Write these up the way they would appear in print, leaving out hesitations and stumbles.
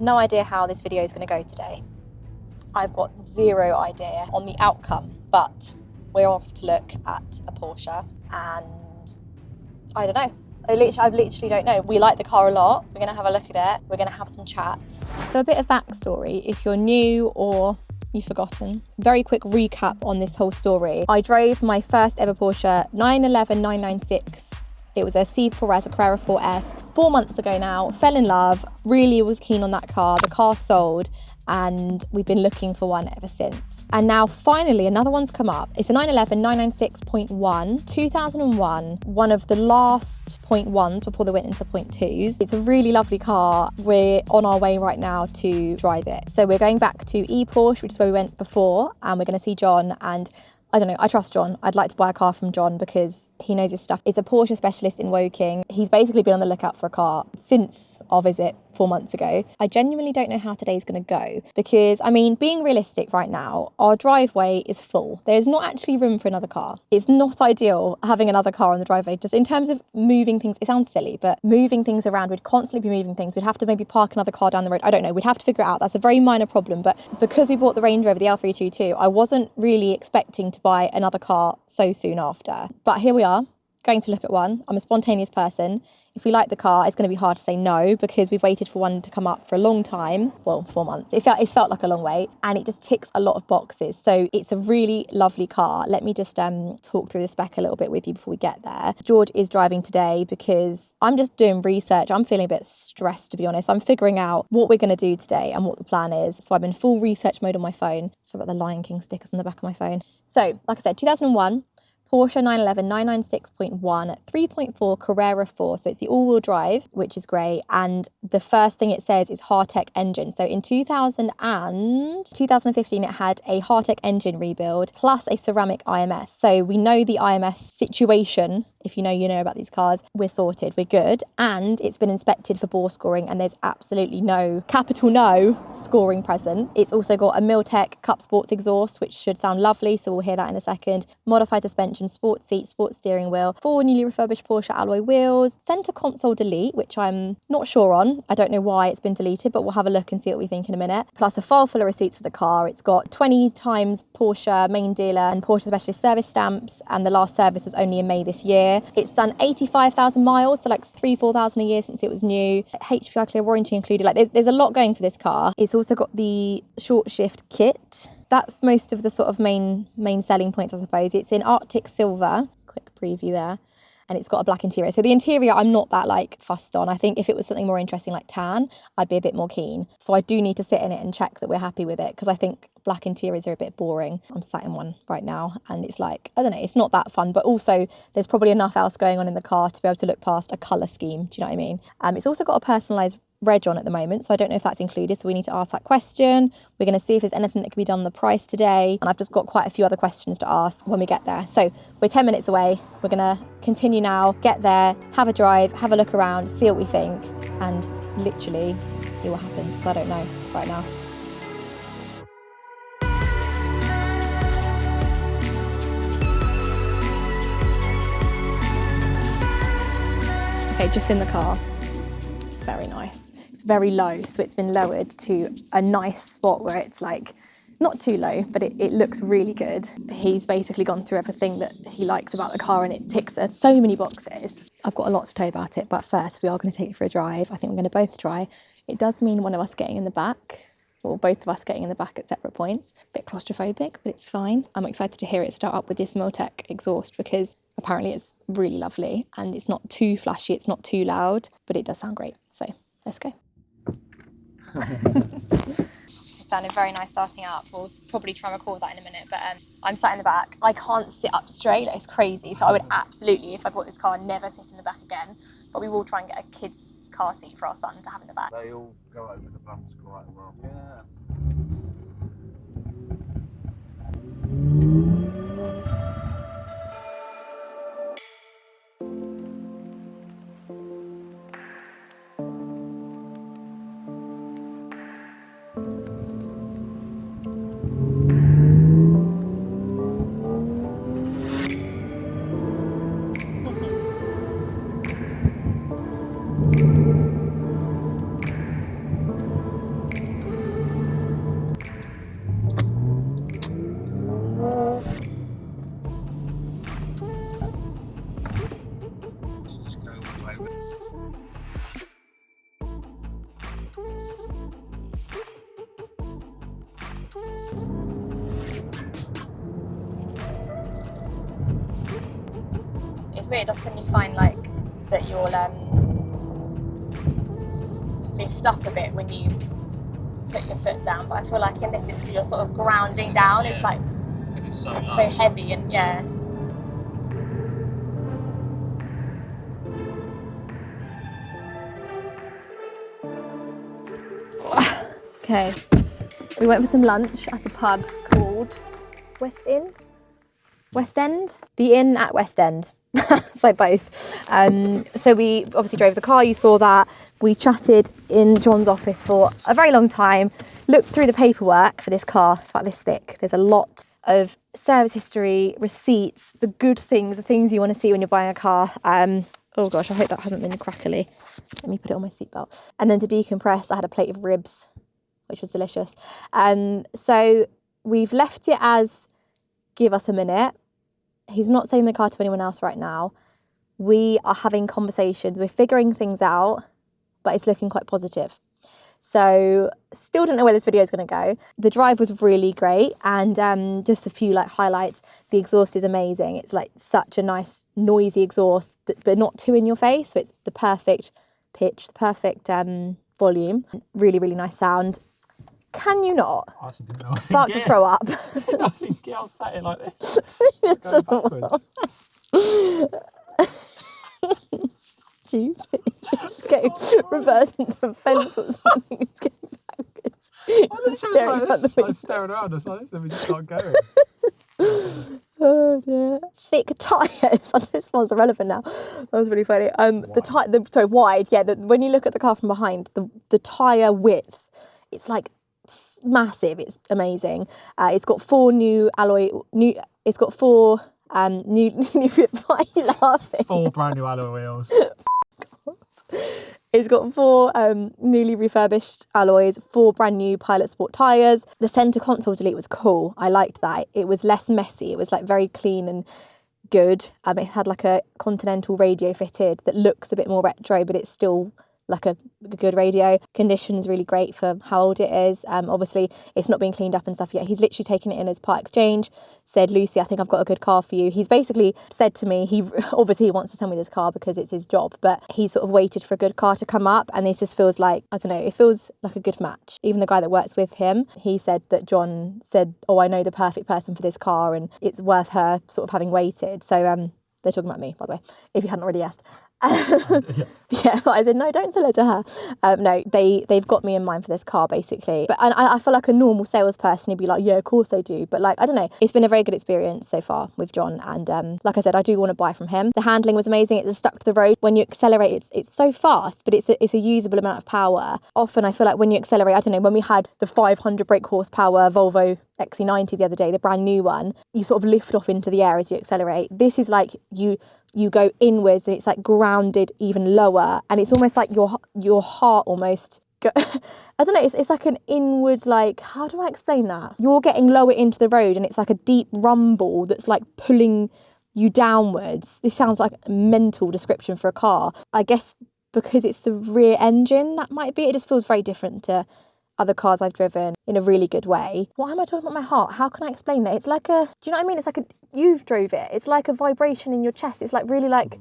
no idea how this video is going to go today. I've got zero idea on the outcome, but we're off to look at a Porsche, and I don't know. I literally don't know. We like the car a lot. We're going to have a look at it. We're going to have some chats. So a bit of backstory, if you're new or you've forgotten. Very quick recap on this whole story. I drove my first ever Porsche 911 996. It was a C4S, a Carrera 4S, 4 months ago now. Fell in love, really was keen on that car. The car sold, and we've been looking for one ever since. And now finally another one's come up. It's a 911 996.1, 2001, one of the last .1s before they went into .2s. It's a really lovely car. We're on our way right now to drive it. So we're going back to Porsche, which is where we went before, and we're going to see John. And I don't know, I trust John. I'd like to buy a car from John because he knows his stuff. It's a Porsche specialist in Woking. He's basically been on the lookout for a car since our visit 4 months ago. I genuinely don't know how today's going to go because, I mean, being realistic right now, our driveway is full. There's not actually room for another car. It's not ideal having another car on the driveway, just in terms of moving things. It sounds silly, but moving things around, we'd constantly be moving things. We'd have to maybe park another car down the road. I don't know. We'd have to figure it out. That's a very minor problem. But because we bought the Range Rover, the L322, I wasn't really expecting to buy another car so soon after. But here we are, going to look at one. I'm a spontaneous person. If we like the car, it's going to be hard to say no because we've waited for one to come up for a long time. Well, 4 months. It's felt like a long wait, and it just ticks a lot of boxes. So it's a really lovely car. Let me just talk through the spec a little bit with you before we get there. George is driving today because I'm just doing research. I'm feeling a bit stressed, to be honest. I'm figuring out what we're going to do today and what the plan is. So I'm in full research mode on my phone. Sorry about the Lion King stickers on the back of my phone. So, like I said, 2001. Porsche 911 996.1 3.4 Carrera 4, so it's the all-wheel drive, which is great. And the first thing it says is Hartec engine. So in 2015 it had a Hartec engine rebuild plus a ceramic IMS. So we know the IMS situation. If you know about these cars, we're sorted, we're good. And it's been inspected for bore scoring, and there's absolutely no, capital no, scoring present. It's also got a Miltech Cup Sports exhaust, which should sound lovely, so we'll hear that in a second. Modified suspension, sports seat, sports steering wheel, 4 newly refurbished Porsche alloy wheels, centre console delete, which I'm not sure on. I don't know why it's been deleted, but we'll have a look and see what we think in a minute. Plus a file full of receipts for the car. It's got 20 times Porsche main dealer and Porsche specialist service stamps, and the last service was only in May this year. It's done 85,000 miles, so like 3,000-4,000 a year since it was new. HPI clear warranty included. Like there's a lot going for this car. It's also got the short shift kit. That's most of the sort of main selling points, I suppose. It's in Arctic Silver. Quick preview there. And it's got a black interior. So the interior, I'm not that like fussed on. I think if it was something more interesting like tan, I'd be a bit more keen. So I do need to sit in it and check that we're happy with it, because I think black interiors are a bit boring. I'm sat in one right now and it's like, I don't know, it's not that fun, but also there's probably enough else going on in the car to be able to look past a colour scheme. Do you know what I mean? It's also got a personalised reg on at the moment, so I don't know if that's included, so we need to ask that question. We're going to see if there's anything that can be done on the price today, and I've just got quite a few other questions to ask when we get there. So we're 10 minutes away. We're going to continue now, get there, have a drive, have a look around, see what we think, and literally see what happens, because I don't know right now. Okay, just in the car. It's very nice. It's very low, so it's been lowered to a nice spot where it's like not too low, but it looks really good. He's basically gone through everything that he likes about the car, and it ticks so many boxes. I've got a lot to tell about it, but first we are going to take it for a drive. I think we're going to both try. It does mean one of us getting in the back, or both of us getting in the back at separate points. A bit claustrophobic, but it's fine. I'm excited to hear it start up with this Miltech exhaust, because apparently it's really lovely and it's not too flashy, it's not too loud, but it does sound great. So let's go. It sounded very nice starting up. We'll probably try and record that in a minute, but I'm sat in the back. I can't sit up straight, like, it's crazy. So I would absolutely, if I bought this car, never sit in the back again. But we will try and get a kid's car seat for our son to have in the back. They all go over the bumps quite well. Yeah. weird. Often you find like that you'll lift up a bit when you put your foot down, but I feel like in this you're sort of grounding down. It's like because it's so low. So heavy and yeah. Okay, we went for some lunch at a pub called West End. The inn at West End. So both. So we obviously drove the car, you saw that. We chatted in John's office for a very long time, looked through the paperwork for this car. It's about this thick. There's a lot of service history, receipts, the good things, the things you want to see when you're buying a car. Oh gosh, I hope that hasn't been crackly. Let me put it on my seatbelt. And then to decompress, I had a plate of ribs, which was delicious. So we've left it as give us a minute. He's not selling the car to anyone else right now. We are having conversations. We're figuring things out, but it's looking quite positive. So still don't know where this video is going to go. The drive was really great, and just a few like highlights. The exhaust is amazing. It's like such a nice noisy exhaust, but not too in your face. So it's the perfect pitch, the perfect volume. Really, really nice sound. Can you not I actually didn't know I was start to throw up? I was in gear. I was sat here like this. Going backwards. Stupid. Just go reverse into a fence or something. It's going backwards. I was like staring around us like this, and we just start going. Oh dear. Thick tyres. I know this one's irrelevant now. That was really funny. Wide. Yeah. When you look at the car from behind, the tyre width, it's like massive. It's amazing. It's got four new alloy. It's got four new. Why are you laughing? 4 brand new alloy wheels. It's got 4 newly refurbished alloys, 4 brand new Pilot Sport tyres. The centre console delete was cool. I liked that. It was less messy. It was like very clean and good. It had like a Continental radio fitted that looks a bit more retro, but it's still like a good radio. Condition is really great for how old it is. Obviously it's not been cleaned up and stuff yet. He's literally taken it in as part exchange, said, Lucy, I think I've got a good car for you. He's basically said to me, he wants to sell me this car because it's his job, but he sort of waited for a good car to come up, and it just feels like, I don't know, it feels like a good match. Even the guy that works with him, he said that John said, oh, I know the perfect person for this car and it's worth her sort of having waited. So they're talking about me, by the way, if you hadn't already asked. Yeah, but I said, no, don't sell it to her. No, they've got me in mind for this car, basically. But I feel like a normal salesperson would be like, yeah, of course I do. But like, I don't know, it's been a very good experience so far with John, and like I said, I do want to buy from him. The handling was amazing. It just stuck to the road. When you accelerate, it's so fast, but it's a usable amount of power. Often I feel like when you accelerate, I don't know, when we had the 500 brake horsepower Volvo XC90 the other day, the brand new one, you sort of lift off into the air as you accelerate. This is like you go inwards, and it's like grounded even lower, and it's almost like your heart almost I don't know, it's like an inward, like, how do I explain that? You're getting lower into the road and it's like a deep rumble that's like pulling you downwards. This sounds like a mental description for a car. I guess because it's the rear engine, that might be. It just feels very different to other cars I've driven in a really good way. Why am I talking about my heart? How can I explain that? It's like do you know what I mean? It's like you've drove it. It's like a vibration in your chest. It's like really like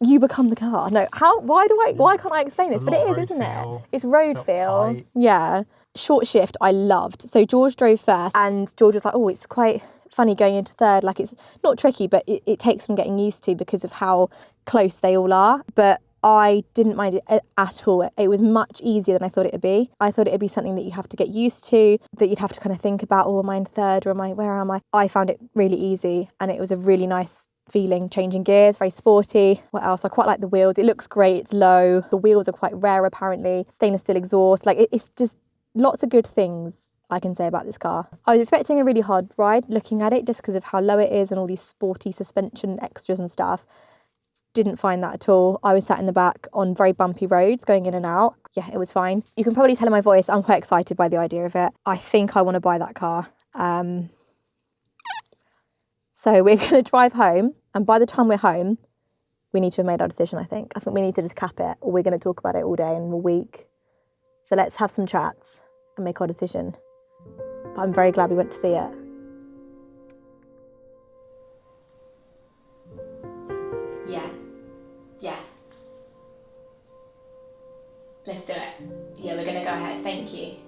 you become the car. No, why can't I explain this? But it is, isn't it? It's road feel. Tight. Yeah. Short shift I loved. So George drove first, and George was like, oh, it's quite funny going into third. Like, it's not tricky, but it takes some getting used to because of how close they all are. But I didn't mind it at all. It was much easier than I thought it would be. I thought it would be something that you have to get used to, that you'd have to kind of think about, oh, am I in third, or where am I? I found it really easy, and it was a really nice feeling changing gears, very sporty. What else? I quite like the wheels. It looks great. It's low. The wheels are quite rare, apparently. Stainless steel exhaust. Like, it's just lots of good things I can say about this car. I was expecting a really hard ride looking at it, just because of how low it is and all these sporty suspension extras and stuff. Didn't find that at all. I was sat in the back on very bumpy roads going in and out. Yeah, it was fine. You can probably tell in my voice, I'm quite excited by the idea of it. I think I want to buy that car. So we're going to drive home, and by the time we're home, we need to have made our decision, I think. I think we need to just cap it, or we're going to talk about it all day and a week. So let's have some chats and make our decision. But I'm very glad we went to see it. Let's do it. Yeah, we're gonna go ahead. Thank you.